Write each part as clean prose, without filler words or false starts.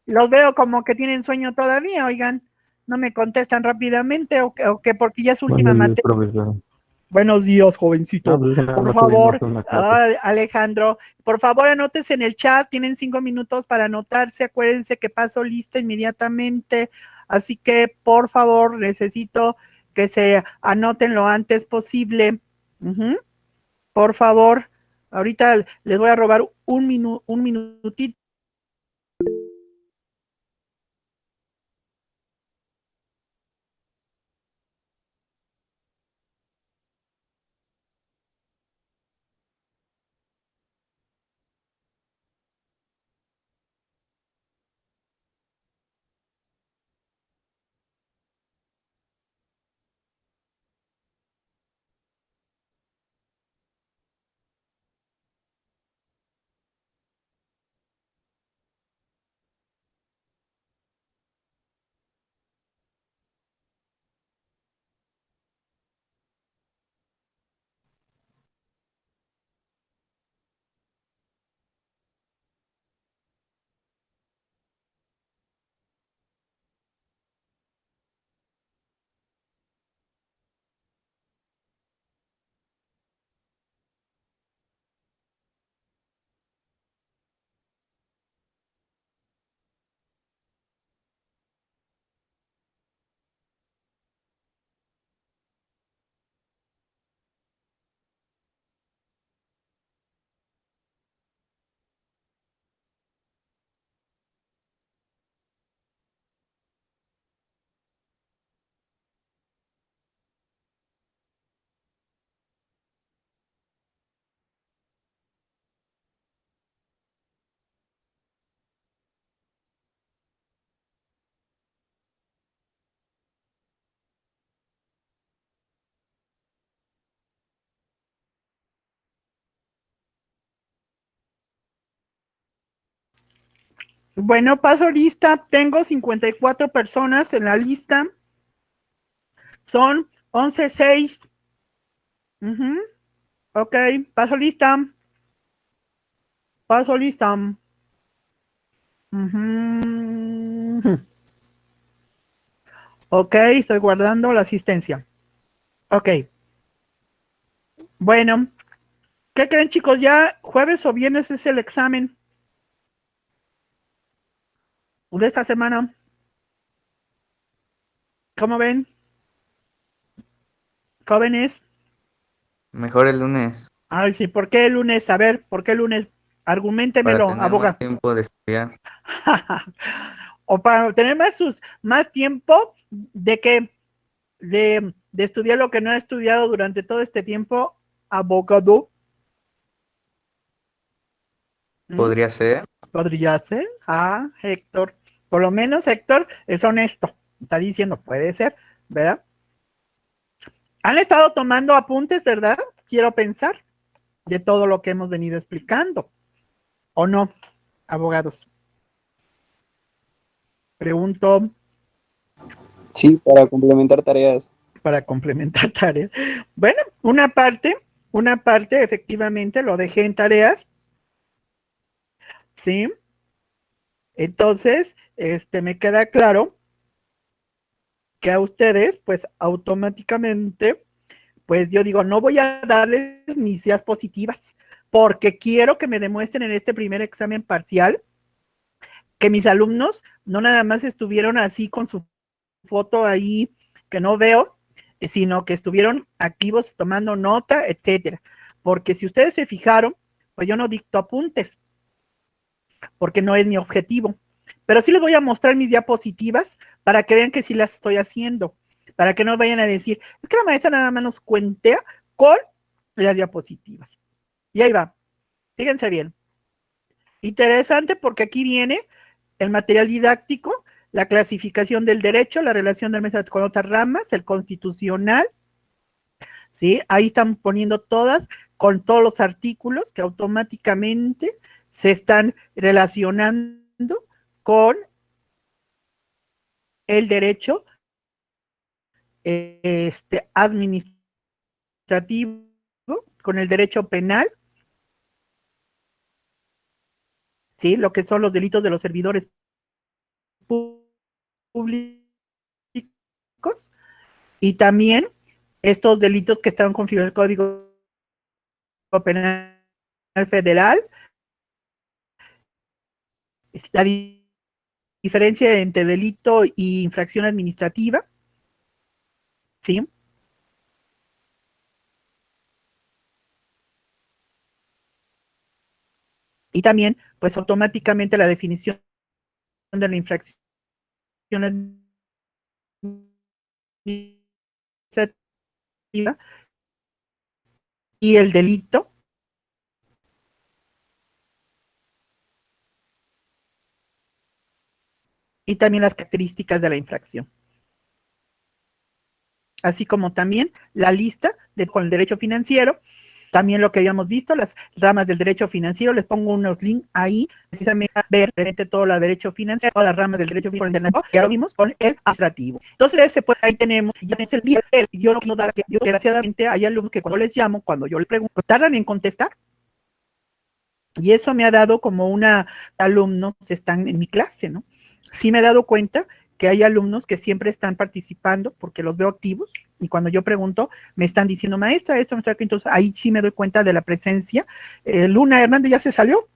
Los veo como que tienen sueño todavía, oigan. No me contestan rápidamente o que porque ya es última Buenos días, materia. profesor. Buenos días, No, jovencito. pues es que nada Por más tuvimos favor, una clase. Alejandro, por favor anótese en el chat. Tienen 5 minutos para anotarse. Acuérdense que paso lista inmediatamente. Así que, por favor, necesito que se anoten lo antes posible. Ujú. Por favor, ahorita les voy a robar un minutito. Bueno, paso lista. Tengo 54 personas en la lista. Son 11:06. Ok, paso lista. Paso lista. Ok, estoy guardando la asistencia. Ok. Bueno, ¿qué creen, chicos? Ya jueves o viernes es el examen de esta semana. ¿Cómo ven? Jóvenes. Mejor el lunes Ay, sí, ¿por qué el lunes? A ver, ¿por qué el lunes? para Argumentemelo, tener más aboga. tiempo de estudiar. O para tener más tiempo de que de estudiar lo que no ha estudiado durante todo este tiempo, abogado. ¿Mm? Podría ser. Podría ser. Ah, Héctor. Por lo menos Héctor es honesto. Está diciendo, puede ser, ¿verdad? Han estado tomando apuntes, ¿verdad? Quiero pensar de todo lo que hemos venido explicando. ¿O no, abogados? Pregunto Sí, para complementar tareas. para complementar tareas. Bueno, una parte efectivamente lo dejé en tareas, ¿sí? Entonces, me queda claro que a ustedes, pues automáticamente, pues yo digo, no voy a darles mis ideas positivas, porque quiero que me demuestren en este primer examen parcial que mis alumnos no nada más estuvieron así con su foto ahí que no veo, sino que estuvieron activos tomando nota, etcétera. Porque si ustedes se fijaron, pues yo no dicto apuntes, porque no es mi objetivo. Pero sí les voy a mostrar mis diapositivas para que vean que sí las estoy haciendo, para que no vayan a decir, es que la maestra nada más nos cuentea con las diapositivas. Y ahí va, fíjense bien. Interesante porque aquí viene el material didáctico, la clasificación del derecho, la relación del mesa con otras ramas, el constitucional, ¿sí? Ahí están poniendo todas con todos los artículos que automáticamente se están relacionando con el derecho administrativo, con el derecho penal, ¿sí? Lo que son los delitos de los servidores públicos y también estos delitos que están configurados en el Código Penal Federal. La diferencia entre delito y infracción administrativa, ¿sí? Y también, pues automáticamente la definición de la infracción administrativa y el delito y también las características de la infracción. Así como también la lista con el derecho financiero, también lo que habíamos visto, las ramas del derecho financiero, les pongo unos links ahí, precisamente a ver todo el derecho financiero, todas las ramas del derecho financiero, ya lo vimos con el administrativo. Entonces, ahí tenemos, ya tenemos el día, yo lo quiero dar, yo desgraciadamente hay alumnos que cuando les llamo, cuando yo les pregunto, tardan en contestar, y eso me ha dado como alumnos están en mi clase, ¿no? Sí me he dado cuenta que hay alumnos que siempre están participando porque los veo activos y cuando yo pregunto me están diciendo, maestra, esto, maestra, entonces ahí sí me doy cuenta de la presencia. Luna Hernández ya se salió.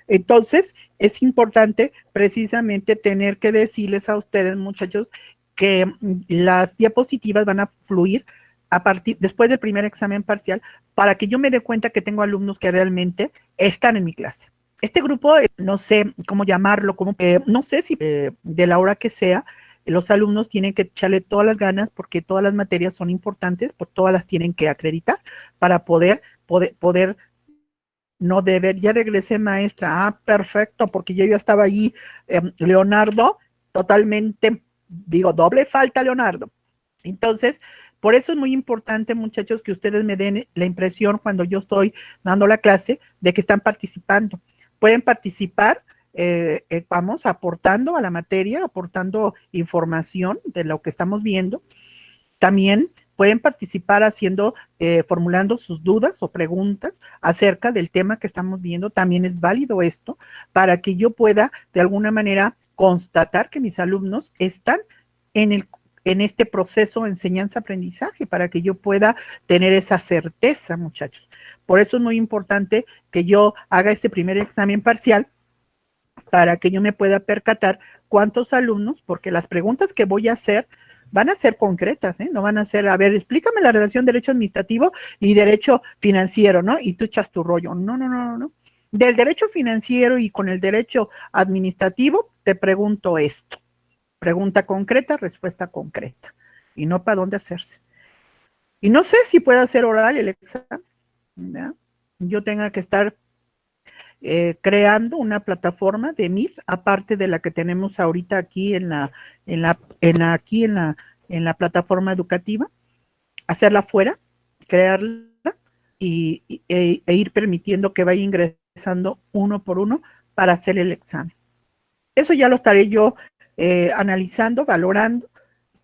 Entonces es importante precisamente tener que decirles a ustedes, muchachos, que las diapositivas van a fluir después del primer examen parcial para que yo me dé cuenta que tengo alumnos que realmente están en mi clase. Este grupo, no sé cómo llamarlo, no sé si de la hora que sea, los alumnos tienen que echarle todas las ganas porque todas las materias son importantes, porque todas las tienen que acreditar para poder no deber. Ya regresé, maestra. Ah, perfecto, porque yo ya estaba allí, Leonardo, totalmente, digo, doble falta, Leonardo. Entonces, por eso es muy importante, muchachos, que ustedes me den la impresión cuando yo estoy dando la clase de que están participando. Pueden participar, vamos, aportando a la materia, aportando información de lo que estamos viendo. También pueden participar formulando sus dudas o preguntas acerca del tema que estamos viendo. También es válido esto para que yo pueda, de alguna manera, constatar que mis alumnos están en este proceso de enseñanza-aprendizaje, para que yo pueda tener esa certeza, muchachos. Por eso es muy importante que yo haga este primer examen parcial para que yo me pueda percatar cuántos alumnos, porque las preguntas que voy a hacer van a ser concretas, ¿eh? No van a ser, a ver, explícame la relación derecho administrativo y derecho financiero, ¿no? Y tú echas tu rollo. No. Del derecho financiero y con el derecho administrativo te pregunto esto. Pregunta concreta, respuesta concreta. Y no para dónde hacerse. Y no sé si puede hacer oral el examen, ¿verdad? Yo tenga que estar creando una plataforma de Meet, aparte de la que tenemos ahorita aquí en la plataforma educativa, hacerla fuera, crearla e ir permitiendo que vaya ingresando uno por uno para hacer el examen. Eso ya lo estaré yo analizando, valorando,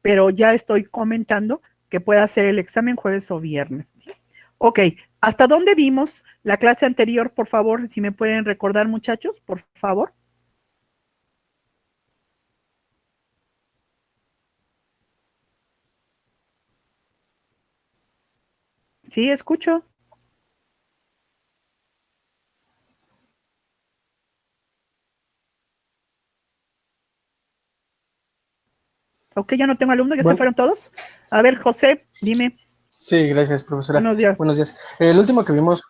pero ya estoy comentando que pueda hacer el examen jueves o viernes. Ok, ¿hasta dónde vimos la clase anterior? Por favor, si me pueden recordar, muchachos, por favor. Sí, escucho. Ok, ya no tengo alumnos, ya se fueron todos. A ver, José, dime. Sí, gracias, profesora. Buenos días. Buenos días. La última que vimos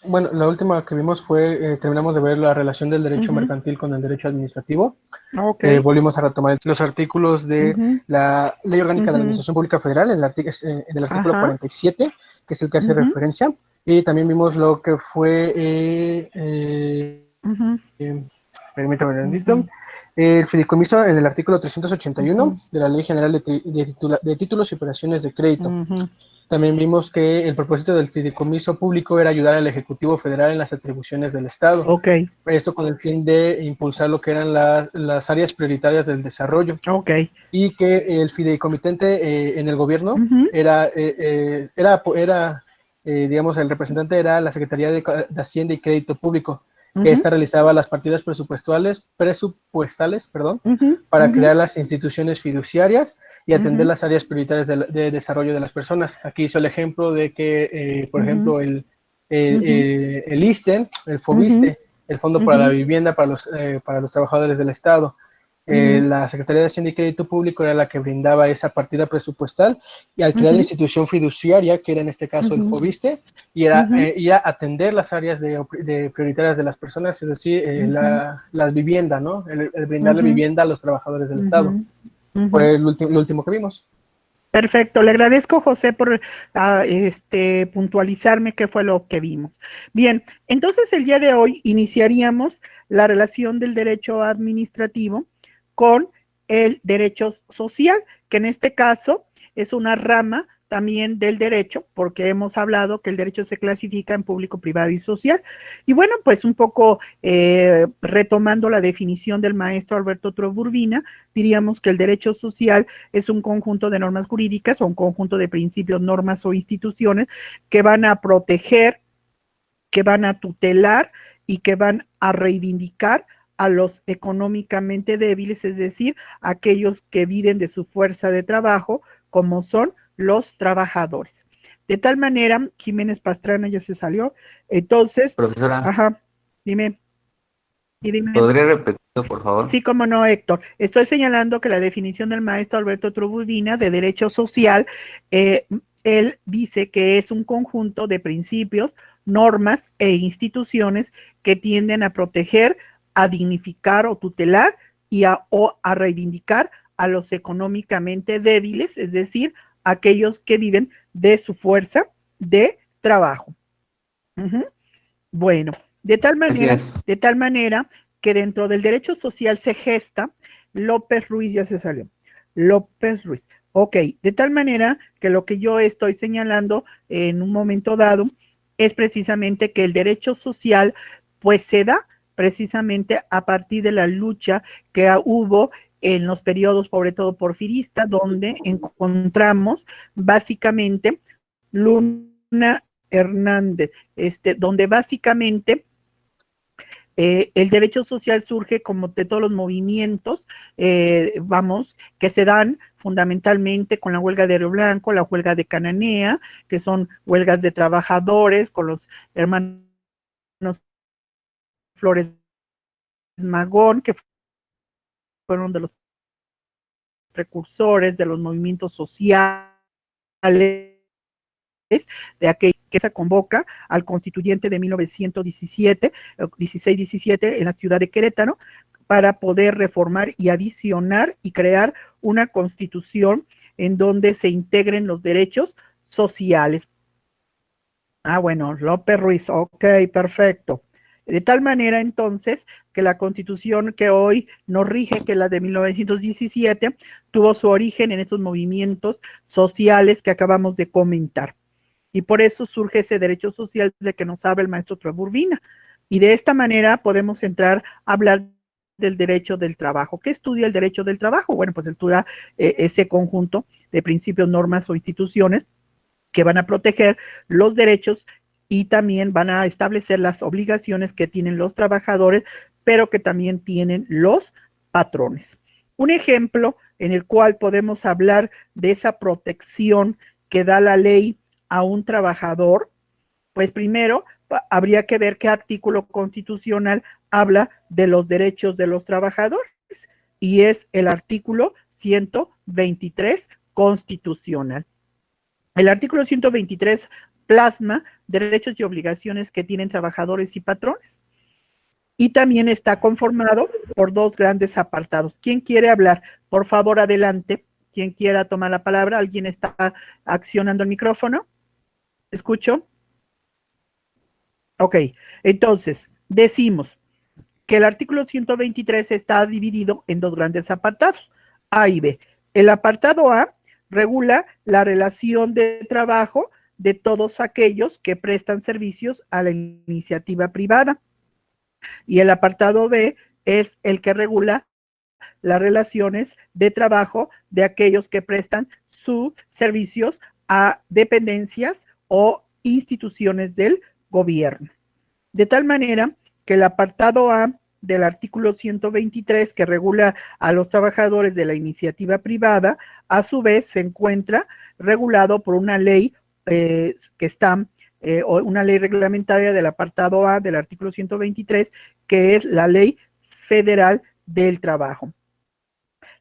fue, terminamos de ver la relación del derecho mercantil con el derecho administrativo. Okay. Volvimos a retomar los artículos de la Ley Orgánica de la Administración Pública Federal, en el artículo 47, que es el que hace referencia. Y también vimos lo que fue, permítame un momentito, el fideicomiso en el artículo 381 de la Ley General de Títulos y Operaciones de Crédito. También vimos que el propósito del fideicomiso público era ayudar al Ejecutivo Federal en las atribuciones del Estado. Okay. Esto con el fin de impulsar lo que eran las áreas prioritarias del desarrollo. Okay. Y que el fideicomitente en el gobierno digamos, el representante era la Secretaría de Hacienda y Crédito Público. que ésta realizaba las partidas presupuestales, para crear las instituciones fiduciarias y atender las áreas prioritarias de desarrollo de las personas. Aquí hizo el ejemplo de que, por ejemplo, el ISSSTE, el FOBISTE, el Fondo para la Vivienda para los Trabajadores del Estado. La Secretaría de Hacienda y Crédito Público era la que brindaba esa partida presupuestal, y al crear la institución fiduciaria, que era en este caso el FOBISTE, y era atender las áreas prioritarias de las personas, es decir, las viviendas, ¿no? El brindarle vivienda a los trabajadores del Estado. Fue lo último que vimos. Perfecto, le agradezco, José, por puntualizarme qué fue lo que vimos. Bien, entonces el día de hoy iniciaríamos la relación del derecho administrativo con el derecho social, que en este caso es una rama también del derecho, porque hemos hablado que el derecho se clasifica en público, privado y social. Y bueno, pues un poco retomando la definición del maestro Alberto Trueba Urbina, diríamos que el derecho social es un conjunto de normas jurídicas o un conjunto de principios, normas o instituciones que van a proteger, que van a tutelar y que van a reivindicar a los económicamente débiles, es decir, aquellos que viven de su fuerza de trabajo, como son los trabajadores. De tal manera, Jiménez Pastrana ya se salió, entonces, profesora, dime. ¿Podría repetirlo, por favor? Sí, cómo no, Héctor. Estoy señalando que la definición del maestro Alberto Trueba Urbina de derecho social, él dice que es un conjunto de principios, normas e instituciones que tienden a proteger, a dignificar o tutelar o a reivindicar a los económicamente débiles, es decir, aquellos que viven de su fuerza de trabajo. Bueno, de tal manera que dentro del derecho social se gesta, López Ruiz ya se salió, López Ruiz, ok, de tal manera que lo que yo estoy señalando en un momento dado es precisamente que el derecho social pues se da precisamente a partir de la lucha que hubo en los periodos, sobre todo porfirista, donde encontramos básicamente Luna Hernández, donde básicamente el derecho social surge como de todos los movimientos, que se dan fundamentalmente con la huelga de Río Blanco, la huelga de Cananea, que son huelgas de trabajadores, con los hermanos Flores Magón, que fueron de los precursores de los movimientos sociales, de aquel que se convoca al constituyente de 1917, 16-17, en la ciudad de Querétaro, para poder reformar y adicionar y crear una constitución en donde se integren los derechos sociales. Bueno, López Ruiz, ok, perfecto. De tal manera, entonces, que la Constitución que hoy nos rige, que es la de 1917, tuvo su origen en estos movimientos sociales que acabamos de comentar. Y por eso surge ese derecho social de que nos habla el maestro Trueba Urbina. Y de esta manera podemos entrar a hablar del derecho del trabajo. ¿Qué estudia el derecho del trabajo? Bueno, pues estudia ese conjunto de principios, normas o instituciones que van a proteger los derechos y también van a establecer las obligaciones que tienen los trabajadores, pero que también tienen los patrones. Un ejemplo en el cual podemos hablar de esa protección que da la ley a un trabajador, pues primero habría que ver qué artículo constitucional habla de los derechos de los trabajadores, y es el artículo 123 constitucional. El artículo 123 plasma derechos y obligaciones que tienen trabajadores y patrones. Y también está conformado por dos grandes apartados. ¿Quién quiere hablar? Por favor, adelante. ¿Quién quiera tomar la palabra? ¿Alguien está accionando el micrófono? ¿Escucho? Ok, entonces, decimos que el artículo 123 está dividido en dos grandes apartados, A y B. El apartado A regula la relación de trabajo de todos aquellos que prestan servicios a la iniciativa privada. Y el apartado B es el que regula las relaciones de trabajo de aquellos que prestan sus servicios a dependencias o instituciones del gobierno. De tal manera que el apartado A del artículo 123, que regula a los trabajadores de la iniciativa privada, a su vez se encuentra regulado por una ley que está, o una ley reglamentaria del apartado A del artículo 123, que es la Ley Federal del Trabajo.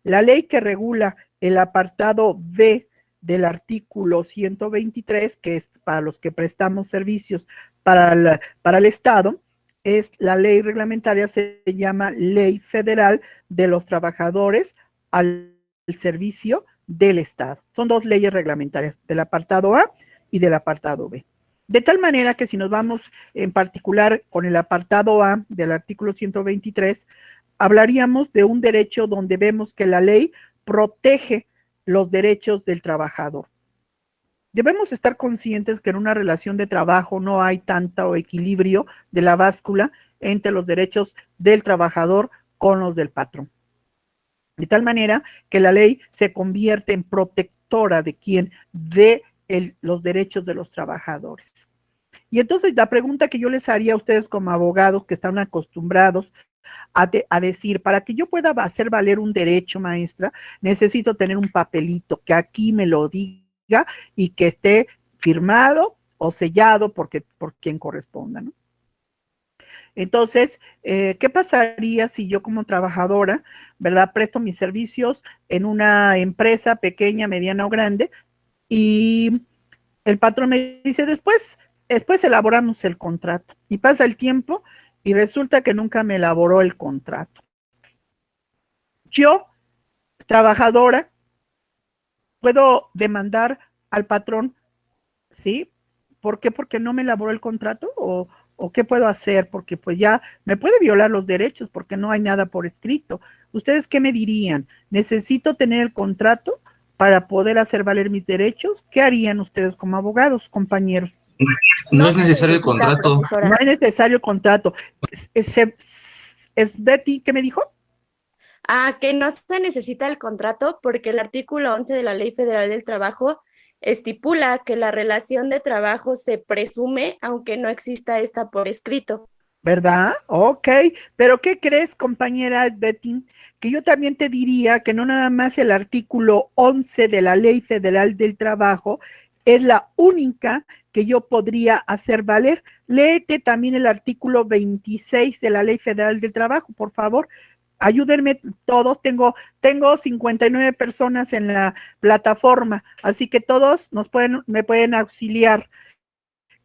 La ley que regula el apartado B del artículo 123, que es para los que prestamos servicios para el Estado, es la ley reglamentaria, se llama Ley Federal de los Trabajadores al Servicio del Estado. Son dos leyes reglamentarias, del apartado A y del apartado B. De tal manera que si nos vamos en particular con el apartado A del artículo 123, hablaríamos de un derecho donde vemos que la ley protege los derechos del trabajador. Debemos estar conscientes que en una relación de trabajo no hay tanto equilibrio de la báscula entre los derechos del trabajador con los del patrón. De tal manera que la ley se convierte en protectora de quien de los derechos de los trabajadores. Y entonces la pregunta que yo les haría a ustedes como abogados que están acostumbrados a decir, para que yo pueda hacer valer un derecho, maestra, necesito tener un papelito que aquí me lo diga y que esté firmado o sellado por quien corresponda, ¿no? Entonces, ¿qué pasaría si yo como trabajadora, ¿verdad?, presto mis servicios en una empresa pequeña, mediana o grande y el patrón me dice después elaboramos el contrato y pasa el tiempo y resulta que nunca me elaboró el contrato? Yo, trabajadora, puedo demandar al patrón, ¿sí? ¿Por qué? Porque no me elaboró el contrato, o qué puedo hacer, porque pues ya me puede violar los derechos porque no hay nada por escrito. ¿Ustedes qué me dirían? ¿Necesito tener el contrato para poder hacer valer mis derechos? ¿Qué harían ustedes como abogados, compañeros? No es necesario el contrato. No es necesario el contrato. ¿Es Betty qué me dijo? Que no se necesita el contrato porque el artículo 11 de la Ley Federal del Trabajo estipula que la relación de trabajo se presume aunque no exista esta por escrito. ¿Verdad? Ok, pero ¿qué crees, compañera Betty? Que yo también te diría que no nada más el artículo 11 de la Ley Federal del Trabajo es la única que yo podría hacer valer. Léete también el artículo 26 de la Ley Federal del Trabajo, por favor. Ayúdenme todos, tengo 59 personas en la plataforma, así que todos me pueden auxiliar.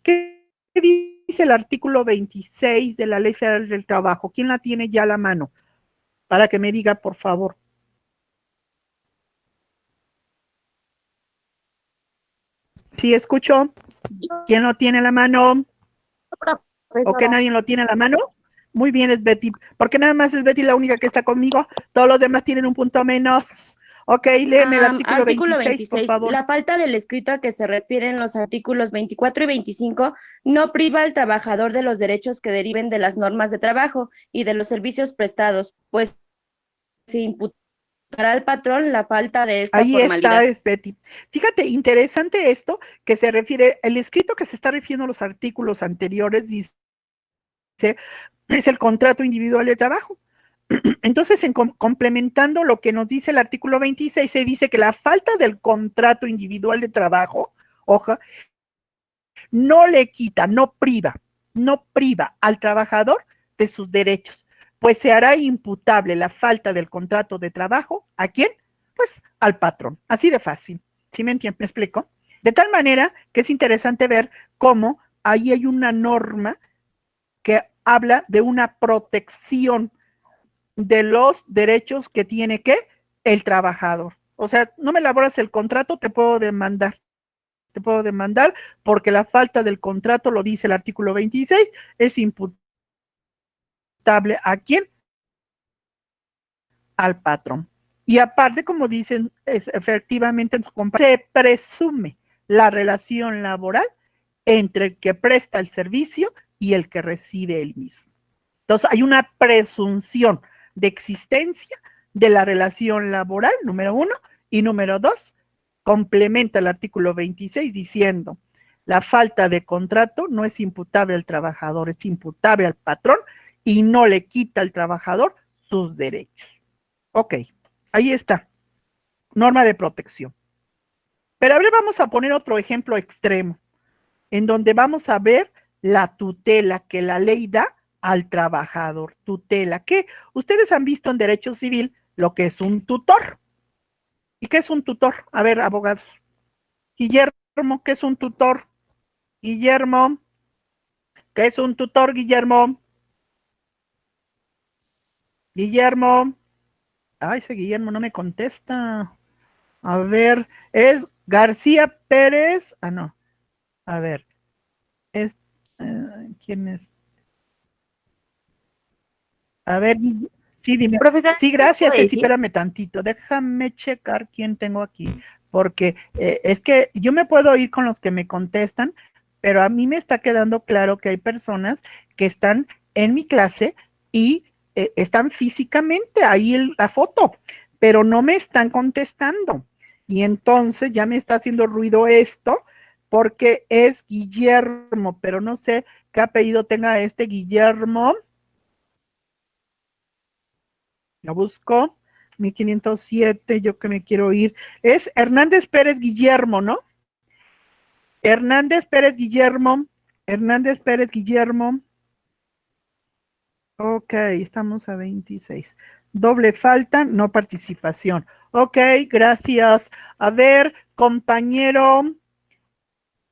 ¿Qué dice el artículo 26 de la Ley Federal del Trabajo? ¿Quién la tiene ya a la mano? Para que me diga, por favor. ¿Sí escucho? ¿Quién lo tiene a la mano? ¿O que nadie lo tiene a la mano? Muy bien, es Betty. Porque nada más es Betty la única que está conmigo. Todos los demás tienen un punto menos. Ok, léeme el artículo 26, por favor. La falta del escrito a que se refieren los artículos 24 y 25 no priva al trabajador de los derechos que deriven de las normas de trabajo y de los servicios prestados, pues se imputará al patrón la falta de esta formalidad. Ahí está, es Betty. Fíjate, interesante esto que se refiere, el escrito que se está refiriendo a los artículos anteriores dice es el contrato individual de trabajo. Entonces, complementando lo que nos dice el artículo 26, se dice que la falta del contrato individual de trabajo, ojo, no le quita, no priva al trabajador de sus derechos, pues se hará imputable la falta del contrato de trabajo, ¿a quién? Pues al patrón, así de fácil. ¿Sí me entiendes? ¿Me explico? De tal manera que es interesante ver cómo ahí hay una norma que habla de una protección de los derechos que tiene el trabajador. O sea, no me elaboras el contrato, te puedo demandar porque la falta del contrato, lo dice el artículo 26, es imputable ¿a quién? Al patrón. Y aparte, como dicen, efectivamente se presume la relación laboral entre el que presta el servicio y el que recibe el mismo. Entonces, hay una presunción de existencia de la relación laboral, número 1, y número 2, complementa el artículo 26 diciendo, la falta de contrato no es imputable al trabajador, es imputable al patrón, y no le quita al trabajador sus derechos. Ok, ahí está. Norma de protección. Pero ahora vamos a poner otro ejemplo extremo, en donde vamos a ver la tutela que la ley da al trabajador. Tutela, que ustedes han visto en derecho civil lo que es un tutor. ¿Y qué es un tutor? A ver, abogados. Guillermo, ¿qué es un tutor? Guillermo, ¿qué es un tutor, Guillermo? Guillermo. Ay, ese Guillermo no me contesta. A ver, es García Pérez. Ah, no. A ver. Es, ¿quién es? A ver, sí, dime. Profesor, Sí, gracias, ¿puede Ceci, decir? espérame tantito. Déjame checar quién tengo aquí, porque es que yo me puedo ir con los que me contestan, pero a mí me está quedando claro que hay personas que están en mi clase y están físicamente ahí la foto, pero no me están contestando. Y entonces ya me está haciendo ruido esto, porque es Guillermo, pero no sé qué apellido tenga este Guillermo. La busco, 1507, yo que me quiero ir. Es Hernández Pérez Guillermo, ¿no? Hernández Pérez Guillermo. Hernández Pérez Guillermo. Ok, estamos a 26. Doble falta, no participación. Ok, gracias. A ver, compañero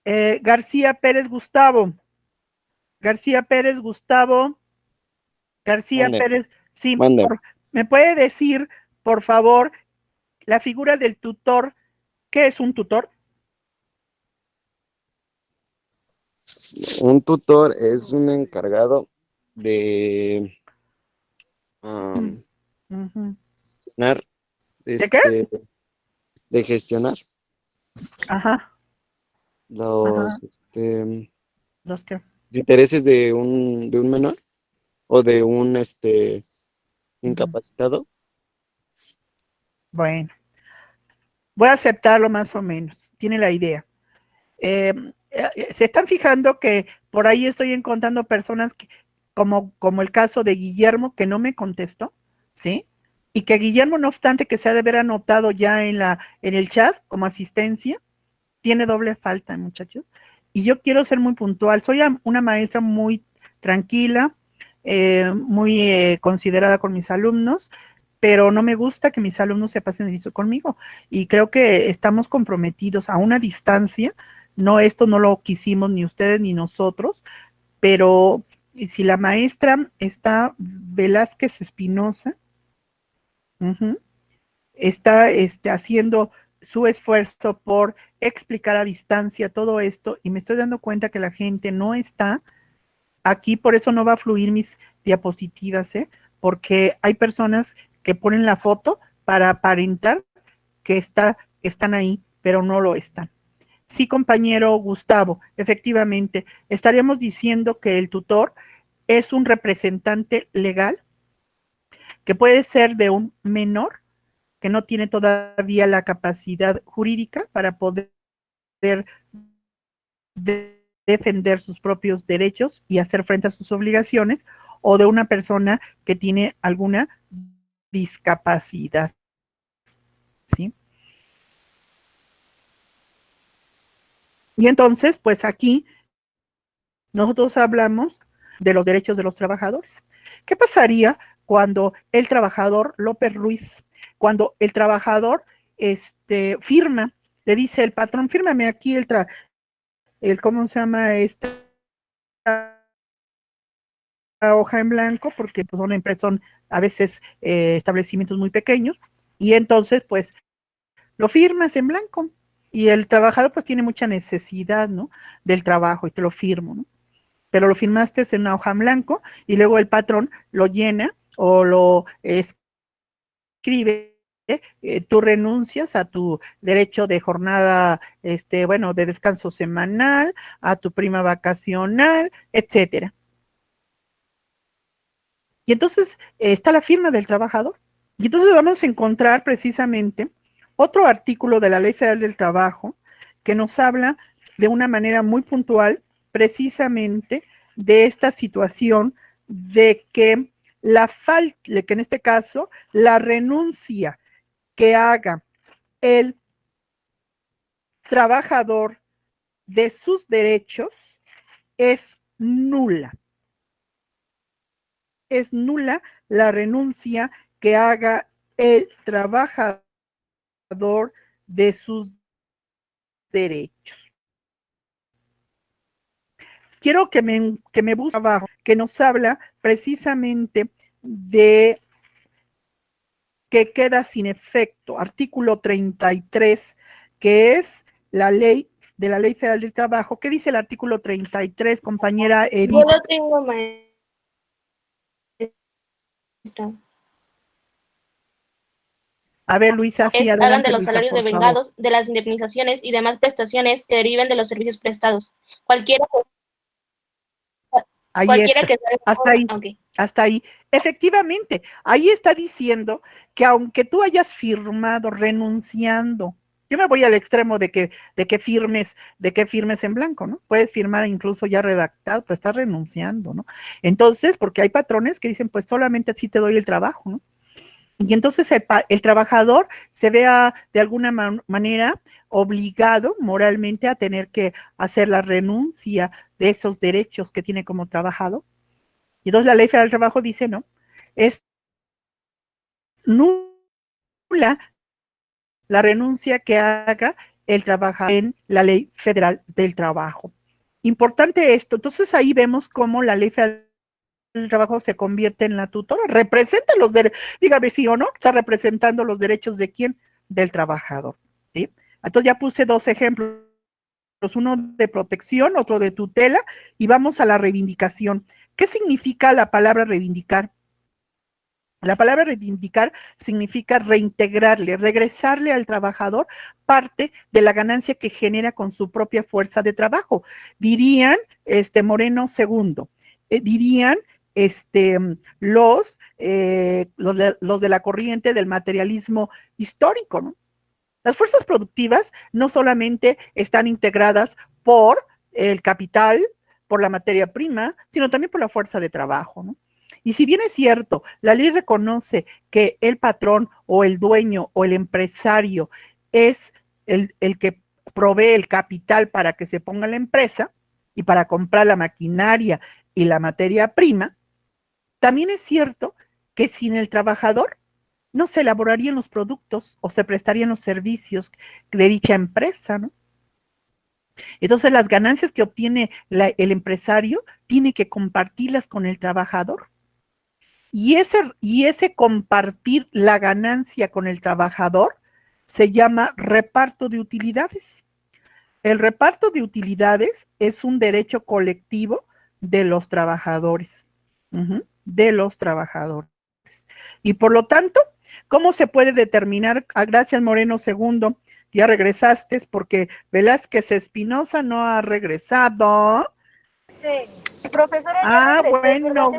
García Pérez Gustavo. García Pérez Gustavo. García Mande, Pérez, sí, mande. ¿me puede decir, por favor, la figura del tutor? ¿Qué es un tutor? Un tutor es un encargado de Ujú. gestionar, ¿De qué? de gestionar Ajá, ajá. los ¿Los qué? intereses de un menor o de un Ujú. incapacitado. Bueno, voy a aceptarlo más o menos. Tiene la idea. Se están fijando que por ahí estoy encontrando personas que, como el caso de Guillermo, que no me contestó, ¿sí? Y que Guillermo, no obstante que se ha de haber anotado ya en el chat como asistencia, tiene doble falta, muchachos. Y yo quiero ser muy puntual. Soy una maestra muy tranquila, muy considerada con mis alumnos, pero no me gusta que mis alumnos se pasen eso conmigo. Y creo que estamos comprometidos a una distancia. No, esto no lo quisimos ni ustedes ni nosotros, pero si la maestra está Velázquez Espinosa, está haciendo su esfuerzo por explicar a distancia todo esto y me estoy dando cuenta que la gente no está aquí, por eso no va a fluir mis diapositivas, porque hay personas que ponen la foto para aparentar que están ahí, pero no lo están. Sí, compañero Gustavo, efectivamente, estaríamos diciendo que el tutor es un representante legal que puede ser de un menor que no tiene todavía la capacidad jurídica para poder defender sus propios derechos y hacer frente a sus obligaciones, o de una persona que tiene alguna discapacidad, ¿sí? Y entonces, pues aquí nosotros hablamos de los derechos de los trabajadores. ¿Qué pasaría cuando el trabajador López Ruiz, cuando el trabajador firma, le dice el patrón, fírmame aquí ¿cómo se llama esta hoja en blanco? Porque pues, son a veces establecimientos muy pequeños, y entonces pues lo firmas en blanco, y el trabajador pues tiene mucha necesidad, ¿no?, del trabajo, y te lo firmo, ¿no? Pero lo firmaste en una hoja en blanco, y luego el patrón lo llena o lo escribe. Tú renuncias a tu derecho de jornada, de descanso semanal, a tu prima vacacional, etcétera. Y entonces está la firma del trabajador. Y entonces vamos a encontrar precisamente otro artículo de la Ley Federal del Trabajo que nos habla de una manera muy puntual precisamente de esta situación de que que en este caso, la renuncia que haga el trabajador de sus derechos es nula. Es nula la renuncia que haga el trabajador de sus derechos. Quiero que me busque abajo, que nos habla precisamente de que queda sin efecto, artículo 33, que es la ley de la Ley Federal del Trabajo. ¿Qué dice el artículo 33, compañera Edith? Yo lo tengo, maestra. A ver, Luisa, sí, Hagan adelante, de los Luisa, salarios por devengados, favor. de las indemnizaciones y demás prestaciones que deriven de los servicios prestados. Cualquiera Ahí está, que sea. hasta ahí, Okay. hasta ahí. Efectivamente, ahí está diciendo que aunque tú hayas firmado renunciando, yo me voy al extremo de que firmes en blanco, ¿no? Puedes firmar incluso ya redactado, pero estás renunciando, ¿no? Entonces, porque hay patrones que dicen, pues solamente así te doy el trabajo, ¿no? Y entonces el trabajador se vea de alguna manera obligado moralmente a tener que hacer la renuncia de esos derechos que tiene como trabajador. Y entonces la Ley Federal del Trabajo dice, no, es nula la renuncia que haga el trabajador en la Ley Federal del Trabajo. Importante esto, entonces ahí vemos cómo la Ley Federal del Trabajo se convierte en la tutora, representa los derechos, dígame sí o no, está representando los derechos de quién, del trabajador, ¿sí? Entonces ya puse dos ejemplos, uno de protección, otro de tutela, y vamos a la reivindicación. ¿Qué significa la palabra reivindicar? La palabra reivindicar significa reintegrarle, regresarle al trabajador parte de la ganancia que genera con su propia fuerza de trabajo. Dirían, Moreno II, dirían los de la corriente del materialismo histórico, ¿no? Las fuerzas productivas no solamente están integradas por el capital, por la materia prima, sino también por la fuerza de trabajo, ¿no? Y si bien es cierto, la ley reconoce que el patrón o el dueño o el empresario es el que provee el capital para que se ponga la empresa y para comprar la maquinaria y la materia prima, también es cierto que sin el trabajador no se elaborarían los productos o se prestarían los servicios de dicha empresa, ¿no? Entonces las ganancias que obtiene el empresario tiene que compartirlas con el trabajador. Y ese compartir la ganancia con el trabajador se llama reparto de utilidades. El reparto de utilidades es un derecho colectivo de los trabajadores, de los trabajadores. Y por lo tanto, ¿cómo se puede determinar? Gracias, Moreno II, ya regresaste, porque Velázquez Espinosa no ha regresado. Sí, profesora. Bueno.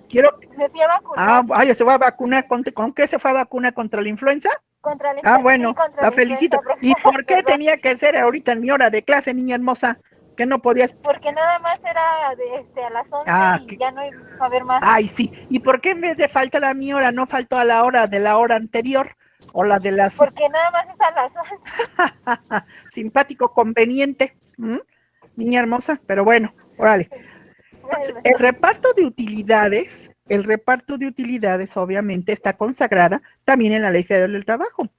Quiero. Me fui a vacunar. ¿Se va a vacunar? ¿Con qué se fue a vacunar? ¿Contra la influenza? Contra la influenza. Bueno, sí, contra la felicito. ¿Y por qué tenía que ser ahorita en mi hora de clase, niña hermosa? Que no podías. Porque nada más era a las 11 y ya no iba a haber más. Ay, sí. ¿Y por qué en vez de faltar a mi hora no faltó a la hora de la hora anterior? O la de las. Porque nada más es a las 11. Simpático, conveniente. Niña hermosa, pero bueno, órale. El reparto de utilidades obviamente está consagrada también en la Ley Federal del Trabajo,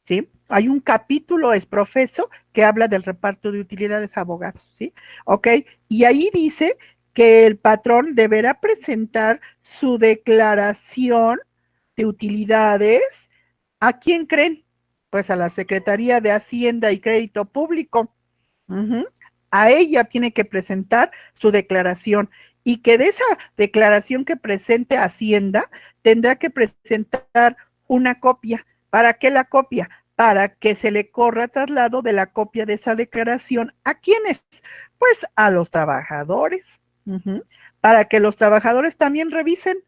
¿sí? Hay un capítulo exprofeso que habla del reparto de utilidades a abogados, ¿sí? Ok, y ahí dice que el patrón deberá presentar su declaración de utilidades. ¿A quién creen? Pues a la Secretaría de Hacienda y Crédito Público. A ella tiene que presentar su declaración y que de esa declaración que presente Hacienda tendrá que presentar una copia. ¿Para qué la copia? Para que se le corra traslado de la copia de esa declaración. ¿A quiénes? Pues a los trabajadores. Para que los trabajadores también revisen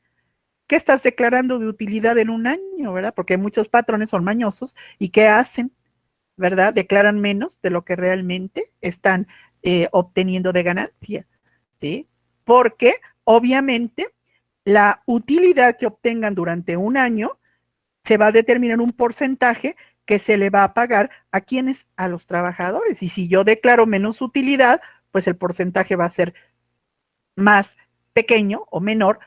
qué estás declarando de utilidad en un año, ¿verdad? Porque muchos patrones son mañosos y ¿qué hacen? ¿Verdad? Declaran menos de lo que realmente están obteniendo de ganancia, ¿sí? porque obviamente la utilidad que obtengan durante un año se va a determinar un porcentaje que se le va a pagar a quienes, a los trabajadores. Y si yo declaro menos utilidad, pues el porcentaje va a ser más pequeño o menor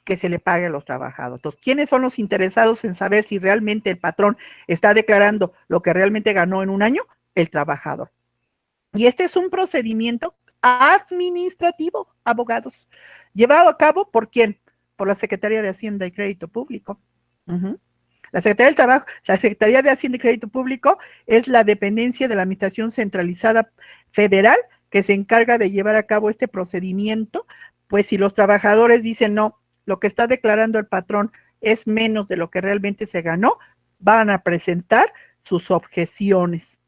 que se le pague a los trabajadores. Entonces, ¿quiénes son los interesados en saber si realmente el patrón está declarando lo que realmente ganó en un año? El trabajador. Y este es un procedimiento administrativo, abogados, llevado a cabo ¿por quién? Por la Secretaría de Hacienda y Crédito Público. La Secretaría del Trabajo, la Secretaría de Hacienda y Crédito Público es la dependencia de la Administración Centralizada Federal que se encarga de llevar a cabo este procedimiento, pues si los trabajadores dicen no, lo que está declarando el patrón es menos de lo que realmente se ganó, van a presentar sus objeciones.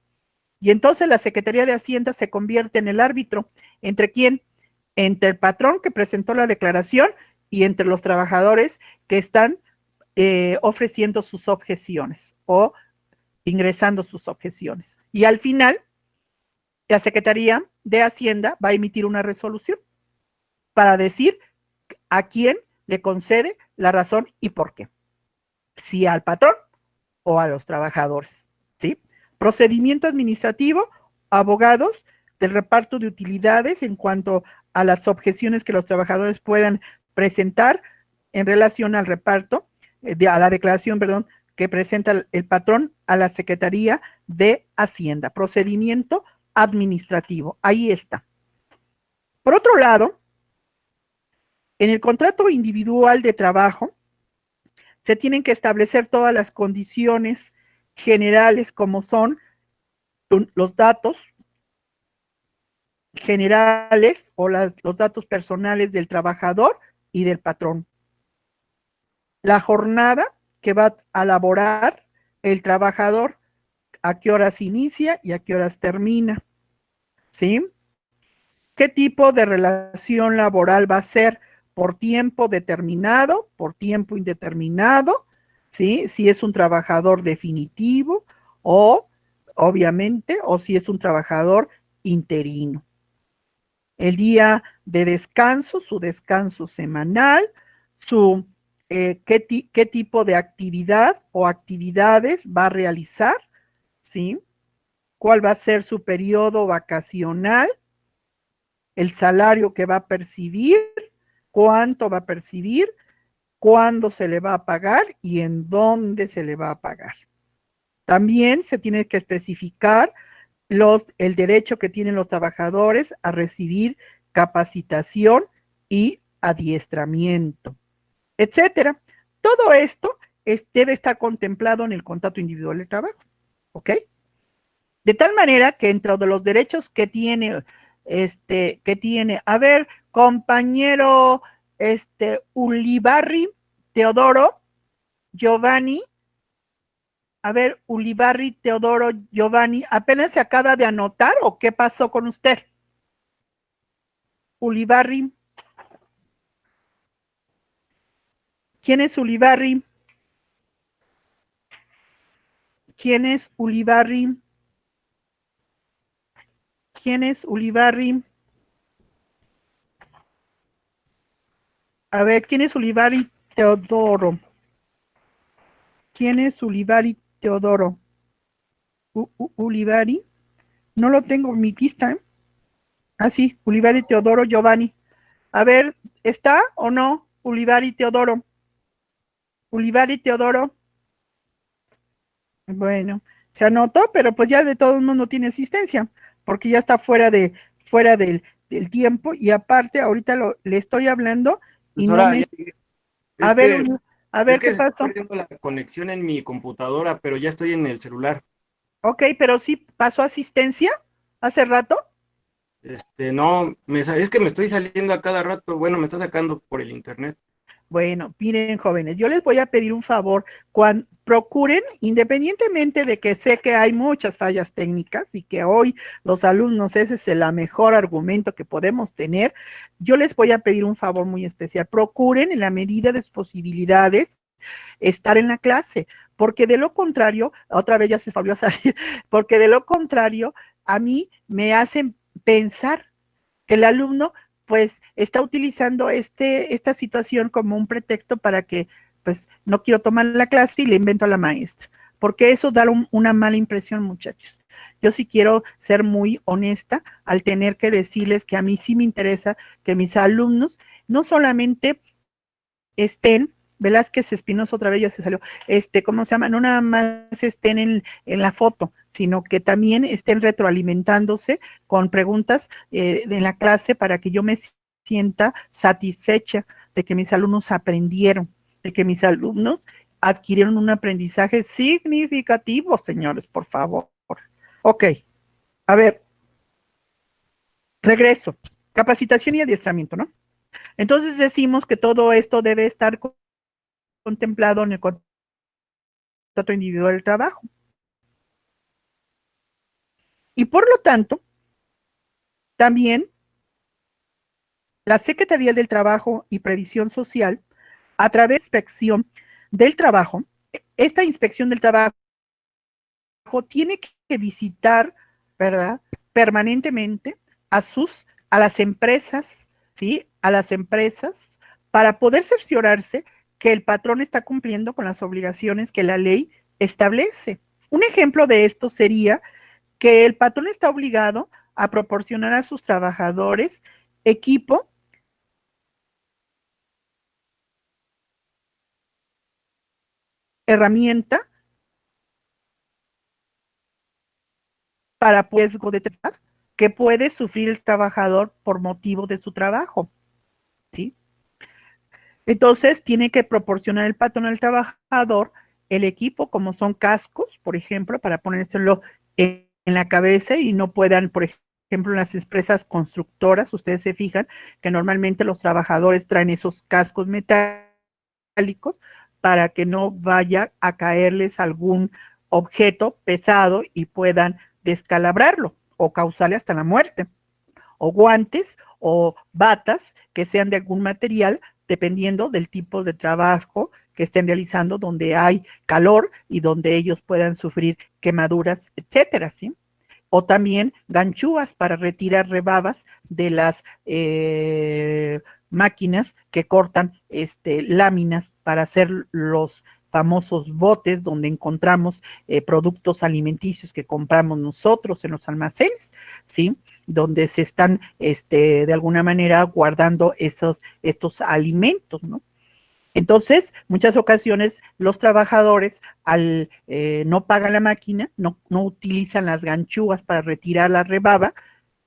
Y entonces la Secretaría de Hacienda se convierte en el árbitro. ¿Entre quién? Entre el patrón que presentó la declaración y entre los trabajadores que están ofreciendo sus objeciones o ingresando sus objeciones. Y al final, la Secretaría de Hacienda va a emitir una resolución para decir a quién le concede la razón y por qué. Si al patrón o a los trabajadores, ¿sí? Procedimiento administrativo, abogados del reparto de utilidades en cuanto a las objeciones que los trabajadores puedan presentar en relación al reparto, a la declaración, perdón, que presenta el patrón a la Secretaría de Hacienda. Procedimiento administrativo, ahí está. Por otro lado, en el contrato individual de trabajo, se tienen que establecer todas las condiciones generales como son los datos generales o los datos personales del trabajador y del patrón. La jornada que va a laborar el trabajador, a qué horas inicia y a qué horas termina, ¿sí? ¿Qué tipo de relación laboral va a ser? ¿Por tiempo determinado, por tiempo indeterminado? ¿Sí? Si es un trabajador definitivo o, obviamente, o si es un trabajador interino. El día de descanso, su descanso semanal, qué tipo de actividad o actividades va a realizar, ¿sí? ¿Cuál va a ser su periodo vacacional? El salario que va a percibir, cuánto va a percibir, cuándo se le va a pagar y en dónde se le va a pagar. También se tiene que especificar el derecho que tienen los trabajadores a recibir capacitación y adiestramiento, etcétera. Todo esto debe estar contemplado en el contrato individual de trabajo, ¿ok? De tal manera que entre los derechos que tiene, a ver, compañero, Ulibarri Teodoro Giovanni, a ver, Ulibarri Teodoro Giovanni, ¿apenas se acaba de anotar o qué pasó con usted? Ulibarri. ¿Quién es Ulibarri? ¿Quién es Ulibarri? ¿Quién es Ulibarri? A ver, ¿quién es Ulibarri Teodoro? ¿Quién es Ulibarri Teodoro? Ulibarri. No lo tengo en mi lista, ¿eh? Ah, sí, Ulibarri Teodoro Giovanni. A ver, ¿está o no Ulibarri Teodoro? Ulibarri Teodoro. Bueno, se anotó, pero pues ya de todo el mundo tiene asistencia, porque ya está fuera del tiempo, y aparte ahorita le estoy hablando y pues no me... A ver, ¿qué pasó? Estoy perdiendo la conexión en mi computadora, pero ya estoy en el celular. Ok, pero sí pasó asistencia hace rato. No, es que me estoy saliendo a cada rato. Bueno, me está sacando por el internet. Bueno, miren, jóvenes, yo les voy a pedir un favor, procuren, independientemente de que sé que hay muchas fallas técnicas y que hoy los alumnos, ese es el mejor argumento que podemos tener, yo les voy a pedir un favor muy especial, procuren en la medida de sus posibilidades estar en la clase, porque de lo contrario, otra vez ya se volvió a salir, porque de lo contrario, a mí me hacen pensar que el alumno pues está utilizando esta situación como un pretexto para que, pues, no quiero tomar la clase y le invento a la maestra, porque eso da una mala impresión, muchachos. Yo sí quiero ser muy honesta al tener que decirles que a mí sí me interesa que mis alumnos no solamente estén, Velázquez Espinosa otra vez ya se salió, ¿cómo se llama? No nada más estén en la foto, sino que también estén retroalimentándose con preguntas en la clase para que yo me sienta satisfecha de que mis alumnos aprendieron, de que mis alumnos adquirieron un aprendizaje significativo, señores, por favor. Ok, a ver, regreso, capacitación y adiestramiento, ¿no? Entonces decimos que todo esto debe estar contemplado en el contrato individual del trabajo. Y por lo tanto, también la Secretaría del Trabajo y Previsión Social, a través de la inspección del trabajo, esta inspección del trabajo tiene que visitar, ¿verdad?, permanentemente a las empresas, ¿sí?, a las empresas, para poder cerciorarse que el patrón está cumpliendo con las obligaciones que la ley establece. Un ejemplo de esto sería que el patrón está obligado a proporcionar a sus trabajadores equipo herramienta para riesgo de trabajo que puede sufrir el trabajador por motivo de su trabajo, ¿sí? Entonces, tiene que proporcionar el patrón al trabajador el equipo, como son cascos, por ejemplo, para ponérselo en la cabeza y no puedan, por ejemplo, en las empresas constructoras, ustedes se fijan que normalmente los trabajadores traen esos cascos metálicos para que no vaya a caerles algún objeto pesado y puedan descalabrarlo o causarle hasta la muerte. O guantes o batas que sean de algún material, dependiendo del tipo de trabajo que estén realizando, donde hay calor y donde ellos puedan sufrir quemaduras, etcétera, ¿sí? O también ganchúas para retirar rebabas de las máquinas que cortan láminas para hacer los famosos botes donde encontramos productos alimenticios que compramos nosotros en los almacenes, ¿sí?, donde se están de alguna manera guardando estos alimentos, ¿no? Entonces, muchas ocasiones los trabajadores al no pagan la máquina, no utilizan las ganchúas para retirar la rebaba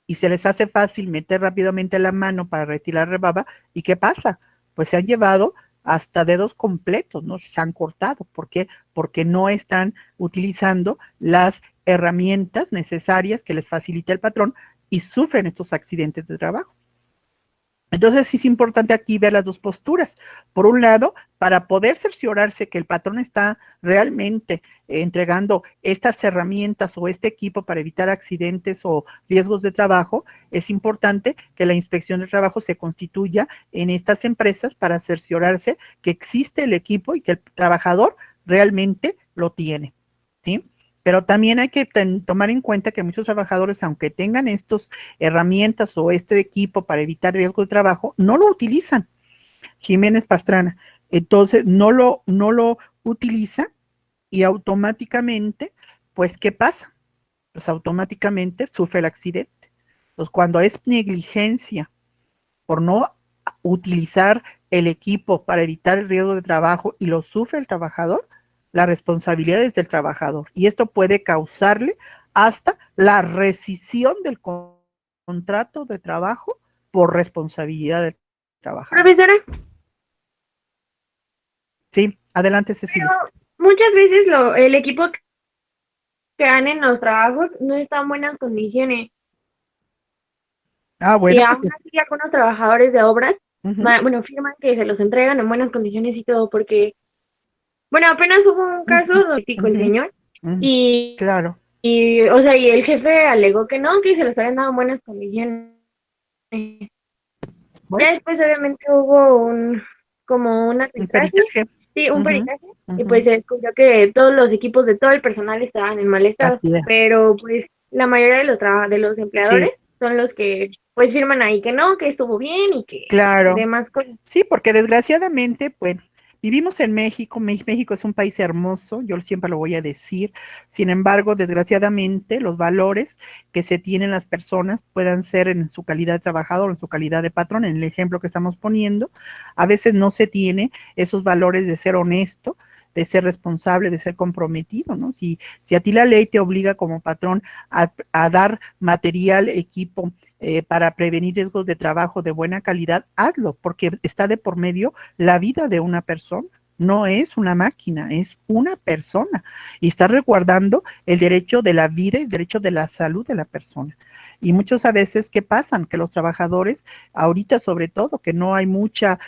y se les hace fácil meter rápidamente la mano para retirar la rebaba. ¿Y qué pasa? Pues se han llevado hasta dedos completos, ¿no? Se han cortado. ¿Por qué? Porque no están utilizando las herramientas necesarias que les facilita el patrón y sufren estos accidentes de trabajo. Entonces sí es importante aquí ver las dos posturas. Por un lado, para poder cerciorarse que el patrón está realmente entregando estas herramientas o este equipo para evitar accidentes o riesgos de trabajo, es importante que la inspección de trabajo se constituya en estas empresas para cerciorarse que existe el equipo y que el trabajador realmente lo tiene, ¿sí? Pero también hay que tomar en cuenta que muchos trabajadores, aunque tengan estas herramientas o este equipo para evitar riesgo de trabajo, no lo utilizan. Jiménez Pastrana. Entonces, no lo utiliza y automáticamente, pues, ¿qué pasa? Pues automáticamente sufre el accidente. Entonces, cuando es negligencia por no utilizar el equipo para evitar el riesgo de trabajo y lo sufre el trabajador, la responsabilidad es del trabajador y esto puede causarle hasta la rescisión del contrato de trabajo por responsabilidad del trabajador. Profesora. Sí, adelante, Cecilia. Pero muchas veces el equipo que dan en los trabajos no está en buenas condiciones. Ah, bueno. Y aún así algunos trabajadores de obras, bueno, firman que se los entregan en buenas condiciones y todo, porque bueno, apenas hubo un caso donde el señor y claro. Y, o sea, y el jefe alegó que no, que se los habían dado en buenas condiciones. Bueno. Ya después obviamente hubo como un arbitraje, sí, un peritaje, y pues se descubrió que todos los equipos de todo el personal estaban en mal estado, pero pues la mayoría de los empleadores son los que pues firman ahí que no, que estuvo bien y que claro, demás cosas. Sí, porque desgraciadamente, pues, vivimos en México, México es un país hermoso, yo siempre lo voy a decir, sin embargo, desgraciadamente, los valores que se tienen las personas puedan ser en su calidad de trabajador, en su calidad de patrón, en el ejemplo que estamos poniendo, a veces no se tiene esos valores de ser honesto, de ser responsable, de ser comprometido, ¿no? Si a ti la ley te obliga como patrón a dar material, equipo, para prevenir riesgos de trabajo de buena calidad, hazlo, porque está de por medio la vida de una persona. No es una máquina, es una persona. Y está resguardando el derecho de la vida y el derecho de la salud de la persona. Y muchos a veces, ¿qué pasan? Que los trabajadores, ahorita sobre todo, que no hay mucho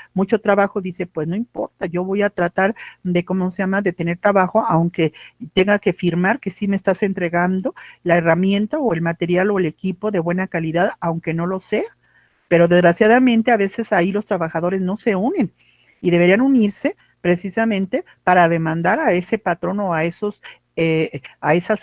trabajo, dice, pues no importa, yo voy a tratar de, ¿cómo se llama?, de tener trabajo, aunque tenga que firmar que sí me estás entregando la herramienta o el material o el equipo de buena calidad, aunque no lo sea. Pero desgraciadamente a veces ahí los trabajadores no se unen y deberían unirse precisamente para demandar a ese patrón o a esos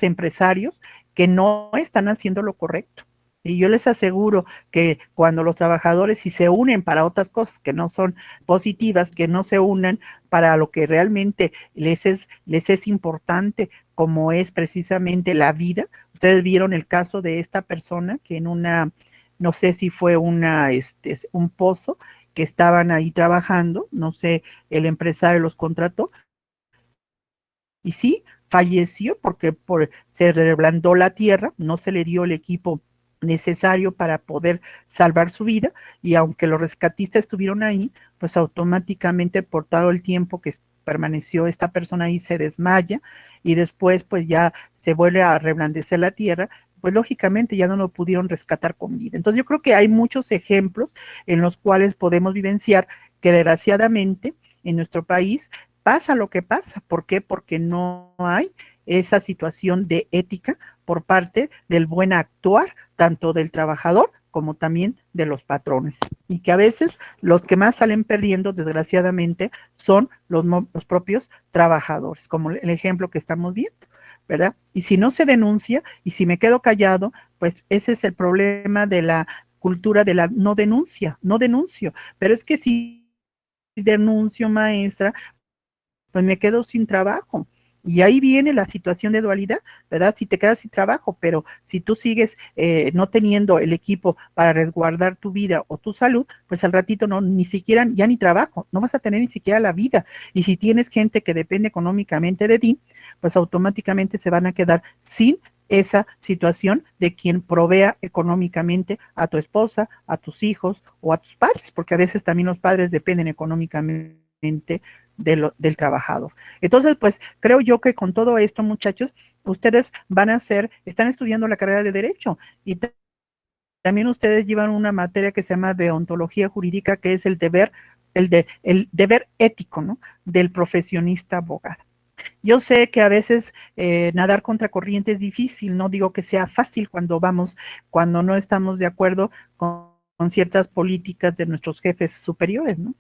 empresarios que no están haciendo lo correcto. Y yo les aseguro que cuando los trabajadores si se unen para otras cosas que no son positivas, que no se unan para lo que realmente les es importante, como es precisamente la vida. Ustedes vieron el caso de esta persona que en una, no sé si fue un pozo, que estaban ahí trabajando, no sé, el empresario los contrató, y sí, falleció porque se reblandó la tierra, no se le dio el equipo necesario para poder salvar su vida, y aunque los rescatistas estuvieron ahí, pues automáticamente por todo el tiempo que permaneció esta persona ahí se desmaya, y después pues ya se vuelve a reblandecer la tierra, pues lógicamente ya no lo pudieron rescatar con vida. Entonces yo creo que hay muchos ejemplos en los cuales podemos vivenciar que desgraciadamente en nuestro país pasa lo que pasa. ¿Por qué? Porque no hay esa situación de ética por parte del buen actuar, tanto del trabajador como también de los patrones. Y que a veces los que más salen perdiendo, desgraciadamente, son los propios trabajadores, como el ejemplo que estamos viendo, ¿verdad? Y si no se denuncia, y si me quedo callado, pues ese es el problema de la cultura de la no denuncio. Pero es que si denuncio, maestra, pues me quedo sin trabajo. Y ahí viene la situación de dualidad, ¿verdad? Si te quedas sin trabajo, pero si tú sigues no teniendo el equipo para resguardar tu vida o tu salud, pues al ratito no, ni siquiera, ya ni trabajo, no vas a tener ni siquiera la vida. Y si tienes gente que depende económicamente de ti, pues automáticamente se van a quedar sin esa situación de quien provea económicamente a tu esposa, a tus hijos o a tus padres, porque a veces también los padres dependen económicamente del trabajador. Entonces, pues creo yo que con todo esto, muchachos, ustedes están estudiando la carrera de Derecho y también ustedes llevan una materia que se llama deontología jurídica, que es el deber ético, ¿no?, del profesionista abogado. Yo sé que a veces nadar contra corriente es difícil, no digo que sea fácil cuando no estamos de acuerdo con ciertas políticas de nuestros jefes superiores, ¿no?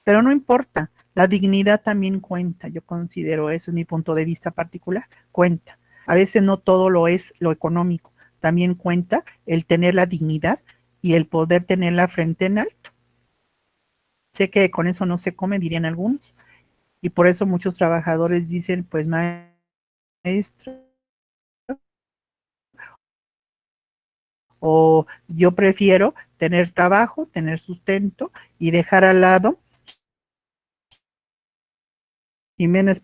Pero no importa, la dignidad también cuenta, yo considero eso, es mi punto de vista particular, cuenta. A veces no todo lo es lo económico, también cuenta el tener la dignidad y el poder tener la frente en alto. Sé que con eso no se come, dirían algunos, y por eso muchos trabajadores dicen, pues maestro, o yo prefiero tener trabajo, tener sustento y dejar al lado Jiménez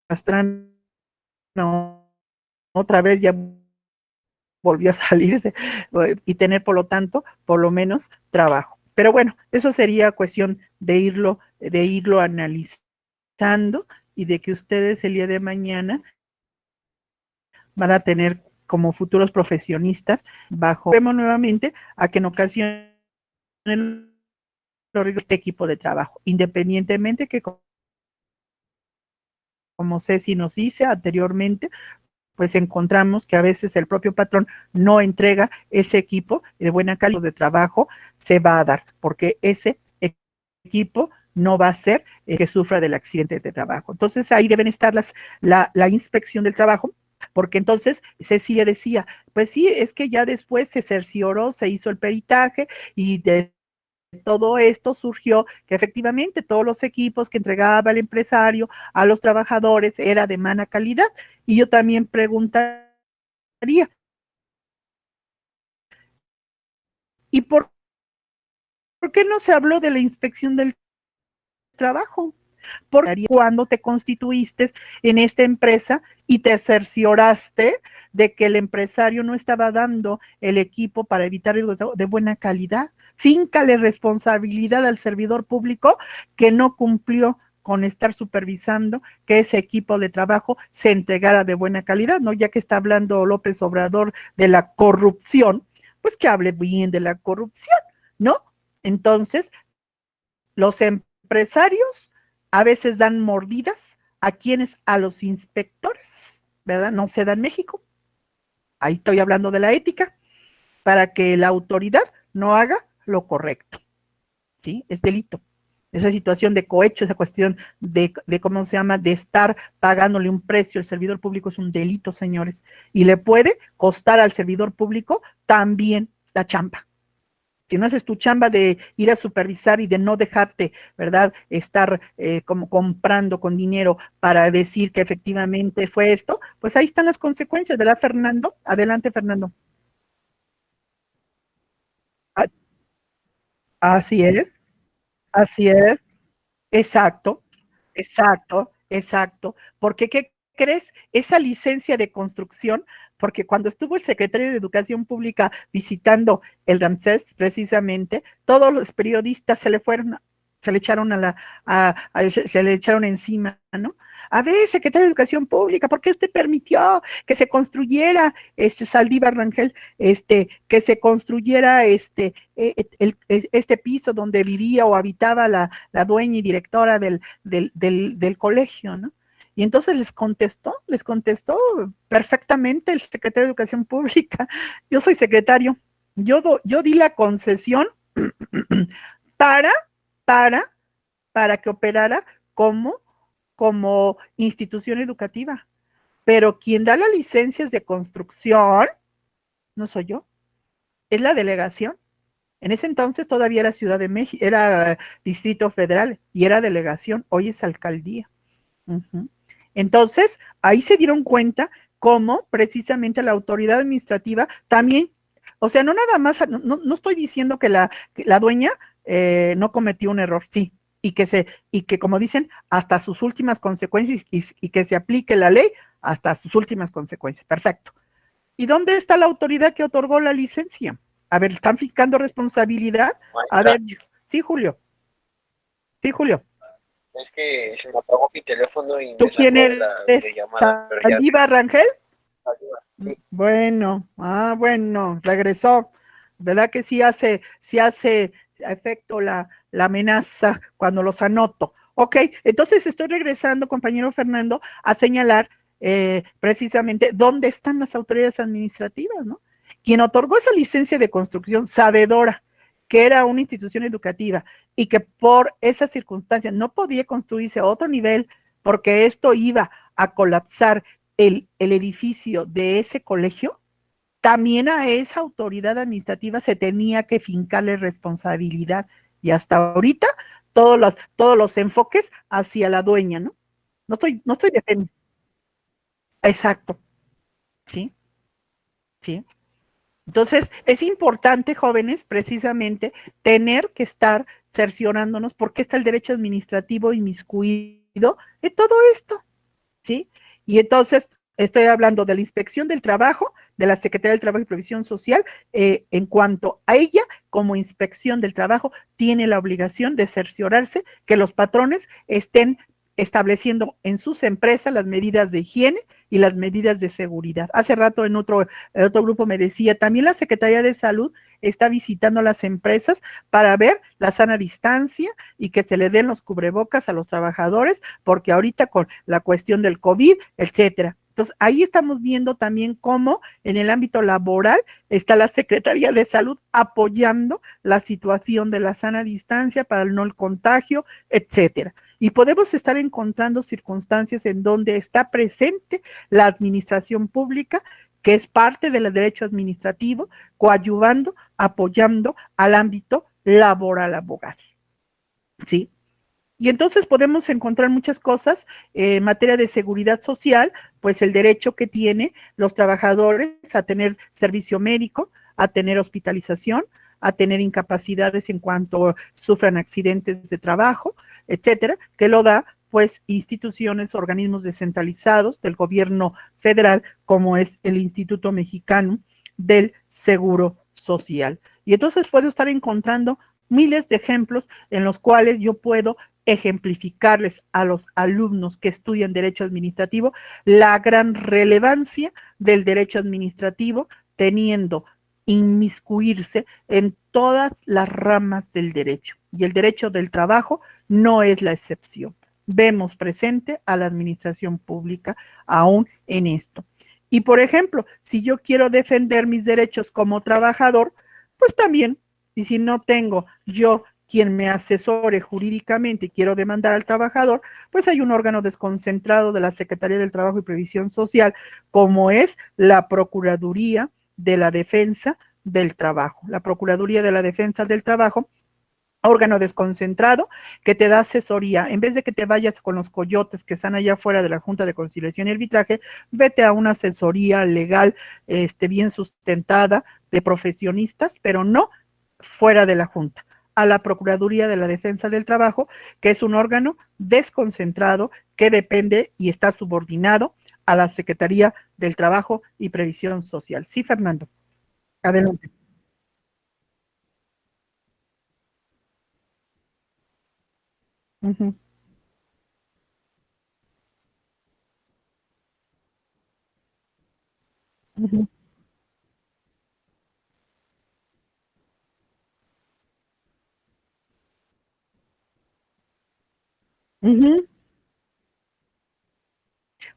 Pastrana otra vez ya volvió a salirse y tener por lo tanto por lo menos trabajo. Pero bueno, eso sería cuestión de irlo analizando y de que ustedes el día de mañana van a tener como futuros profesionistas vemos nuevamente a que en ocasiones este equipo de trabajo, independientemente que como Ceci nos dice anteriormente, pues encontramos que a veces el propio patrón no entrega ese equipo de buena calidad de trabajo, se va a dar, porque ese equipo no va a ser que sufra del accidente de trabajo. Entonces ahí deben estar la inspección del trabajo porque entonces Cecilia decía, pues sí, es que ya después se cercioró, se hizo el peritaje y de todo esto surgió que efectivamente todos los equipos que entregaba el empresario a los trabajadores era de mala calidad. Y yo también preguntaría, ¿y por qué no se habló de la inspección del trabajo? Porque cuando te constituiste en esta empresa y te cercioraste de que el empresario no estaba dando el equipo para evitar el de buena calidad, fíncale responsabilidad al servidor público que no cumplió con estar supervisando que ese equipo de trabajo se entregara de buena calidad, ¿no? Ya que está hablando López Obrador de la corrupción, pues que hable bien de la corrupción, ¿no? Entonces, los empresarios a veces dan mordidas a quienes, a los inspectores, ¿verdad? No se da en México. Ahí estoy hablando de la ética, para que la autoridad no haga lo correcto, ¿sí? Es delito. Esa situación de cohecho, esa cuestión de ¿cómo se llama?, de estar pagándole un precio al servidor público es un delito, señores, y le puede costar al servidor público también la chamba. Si no haces tu chamba de ir a supervisar y de no dejarte, ¿verdad?, estar como comprando con dinero para decir que efectivamente fue esto, pues ahí están las consecuencias, ¿verdad, Fernando? Adelante, Fernando. Así es, exacto, exacto. Porque, ¿qué crees? Esa licencia de construcción, porque cuando estuvo el secretario de Educación Pública visitando el Ramsés, precisamente, todos los periodistas se le echaron se le echaron encima, ¿no? A ver, secretario de Educación Pública, ¿por qué usted permitió que se construyera, Saldívar Rangel, que se construyera este piso donde vivía o habitaba la dueña y directora del colegio, ¿no? Y entonces les contestó perfectamente el secretario de Educación Pública. Yo soy secretario, yo di la concesión para que operara como institución educativa. Pero quien da las licencias de construcción no soy yo, es la delegación. En ese entonces todavía era Ciudad de México, era Distrito Federal y era delegación, hoy es alcaldía. Entonces, ahí se dieron cuenta cómo precisamente la autoridad administrativa también, o sea, no nada más, no estoy diciendo que la dueña no cometió un error, sí, y que como dicen, hasta sus últimas consecuencias y que se aplique la ley hasta sus últimas consecuencias. Perfecto. ¿Y dónde está la autoridad que otorgó la licencia? A ver, ¿están fijando responsabilidad? A ver, sí, Julio. Sí, Julio. Es que se me apagó mi teléfono y ¿Tú quién eres? ¿Saldívar Rangel? Sí. Bueno, regresó. ¿Verdad que sí hace efecto la amenaza cuando los anoto? Ok, entonces estoy regresando, compañero Fernando, a señalar precisamente dónde están las autoridades administrativas, ¿no? Quien otorgó esa licencia de construcción sabedora que era una institución educativa y que por esas circunstancias no podía construirse a otro nivel porque esto iba a colapsar el edificio de ese colegio, también a esa autoridad administrativa se tenía que fincarle responsabilidad y hasta ahorita todos los enfoques hacia la dueña, ¿no? No estoy defendiendo. Exacto. Sí. Entonces, es importante, jóvenes, precisamente, tener que estar cerciorándonos porque está el derecho administrativo inmiscuido de todo esto, ¿sí? Y entonces, estoy hablando de la inspección del trabajo, de la Secretaría del Trabajo y Previsión Social, en cuanto a ella, como inspección del trabajo, tiene la obligación de cerciorarse que los patrones estén estableciendo en sus empresas las medidas de higiene y las medidas de seguridad. Hace rato en otro grupo me decía, también la Secretaría de Salud está visitando las empresas para ver la sana distancia y que se le den los cubrebocas a los trabajadores, porque ahorita con la cuestión del COVID, etcétera. Entonces, ahí estamos viendo también cómo en el ámbito laboral está la Secretaría de Salud apoyando la situación de la sana distancia para el no contagio, etcétera. Y podemos estar encontrando circunstancias en donde está presente la administración pública, que es parte del derecho administrativo, coadyuvando, apoyando al ámbito laboral abogado. ¿Sí? Y entonces podemos encontrar muchas cosas en materia de seguridad social, pues el derecho que tienen los trabajadores a tener servicio médico, a tener hospitalización, a tener incapacidades en cuanto sufran accidentes de trabajo, etcétera, que lo da pues instituciones, organismos descentralizados del gobierno federal, como es el Instituto Mexicano del Seguro Social. Y entonces puedo estar encontrando miles de ejemplos en los cuales yo puedo ejemplificarles a los alumnos que estudian derecho administrativo la gran relevancia del derecho administrativo, teniendo inmiscuirse en todas las ramas del derecho. Y el derecho del trabajo no es la excepción. Vemos presente a la administración pública aún en esto. Y por ejemplo, si yo quiero defender mis derechos como trabajador, pues también, y si no tengo yo quien me asesore jurídicamente y quiero demandar al trabajador, pues hay un órgano desconcentrado de la Secretaría del Trabajo y Previsión Social, como es la Procuraduría de la Defensa del Trabajo. La Procuraduría de la Defensa del Trabajo, órgano desconcentrado que te da asesoría. En vez de que te vayas con los coyotes que están allá afuera de la Junta de Conciliación y Arbitraje, vete a una asesoría legal bien sustentada de profesionistas, pero no fuera de la Junta, a la Procuraduría de la Defensa del Trabajo, que es un órgano desconcentrado que depende y está subordinado a la Secretaría del Trabajo y Previsión Social. Sí, Fernando. Adelante. Uh-huh. Uh-huh. Uh-huh.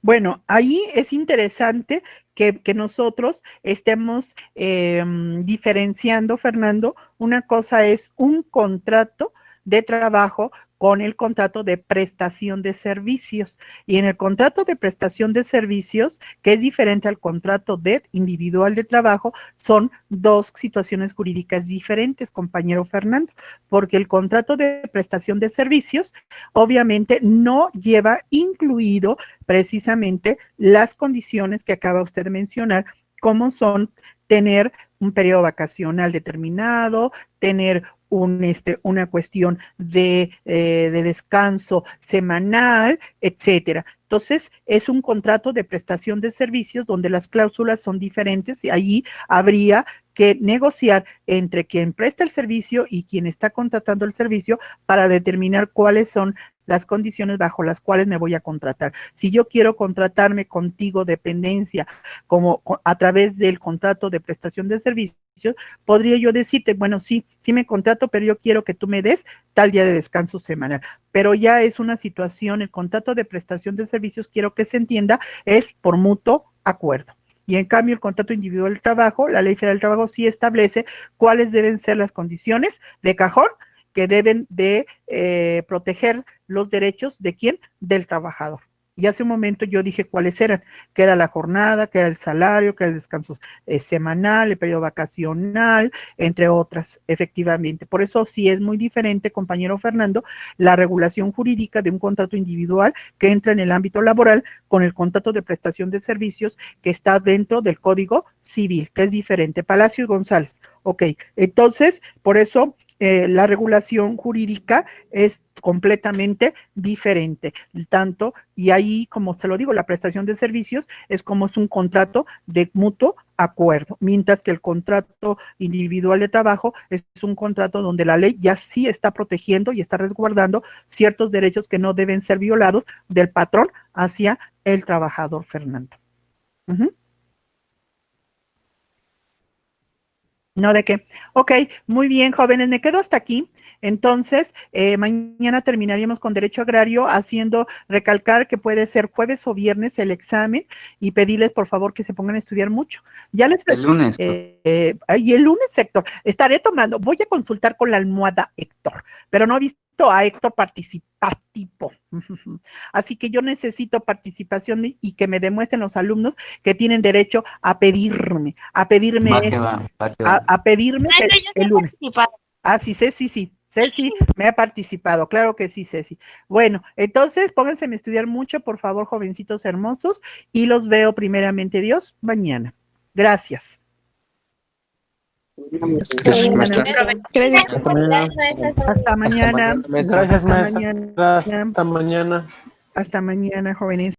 Bueno, ahí es interesante que nosotros estemos diferenciando, Fernando. Una cosa es un contrato de trabajo con el contrato de prestación de servicios. Y en el contrato de prestación de servicios, que es diferente al contrato de individual de trabajo, son dos situaciones jurídicas diferentes, compañero Fernando, porque el contrato de prestación de servicios obviamente no lleva incluido precisamente las condiciones que acaba usted de mencionar, como son tener un periodo vacacional determinado, tener una cuestión de descanso semanal, etcétera. Entonces, es un contrato de prestación de servicios donde las cláusulas son diferentes y allí habría que negociar entre quien presta el servicio y quien está contratando el servicio para determinar cuáles son las condiciones bajo las cuales me voy a contratar. Si yo quiero contratarme contigo dependencia como a través del contrato de prestación de servicios, podría yo decirte, bueno, sí me contrato, pero yo quiero que tú me des tal día de descanso semanal. Pero ya es una situación, el contrato de prestación de servicios, quiero que se entienda, es por mutuo acuerdo. Y en cambio, el contrato individual del trabajo, la Ley Federal del Trabajo sí establece cuáles deben ser las condiciones de cajón que deben de proteger los derechos de quién, del trabajador. Y hace un momento yo dije cuáles eran, que era la jornada, que era el salario, que era el descanso semanal, el periodo vacacional, entre otras, efectivamente. Por eso sí es muy diferente, compañero Fernando, la regulación jurídica de un contrato individual que entra en el ámbito laboral con el contrato de prestación de servicios que está dentro del Código Civil, que es diferente. Palacios González. Ok, entonces, por eso la regulación jurídica es completamente diferente, tanto, y ahí, como se lo digo, la prestación de servicios es como es un contrato de mutuo acuerdo, mientras que el contrato individual de trabajo es un contrato donde la ley ya sí está protegiendo y está resguardando ciertos derechos que no deben ser violados del patrón hacia el trabajador, Fernando. Uh-huh. No, ¿de qué? Ok, muy bien, jóvenes, me quedo hasta aquí. Entonces, mañana terminaríamos con Derecho Agrario, haciendo recalcar que puede ser jueves o viernes el examen y pedirles, por favor, que se pongan a estudiar mucho. Ya les El lunes. Y el lunes, Héctor, estaré tomando, voy a consultar con la almohada, Héctor, pero no he visto necesito a Héctor participativo. Así que yo necesito participación y que me demuestren los alumnos que tienen derecho a pedirme a pedirme el lunes. Ah, sí, sí. Ceci me ha participado, claro que sí, Ceci. Bueno, entonces pónganse a estudiar mucho, por favor, jovencitos hermosos, y los veo primeramente Dios mañana. Gracias. Hasta mañana. Gracias, maestra. Hasta mañana. Hasta mañana, jóvenes.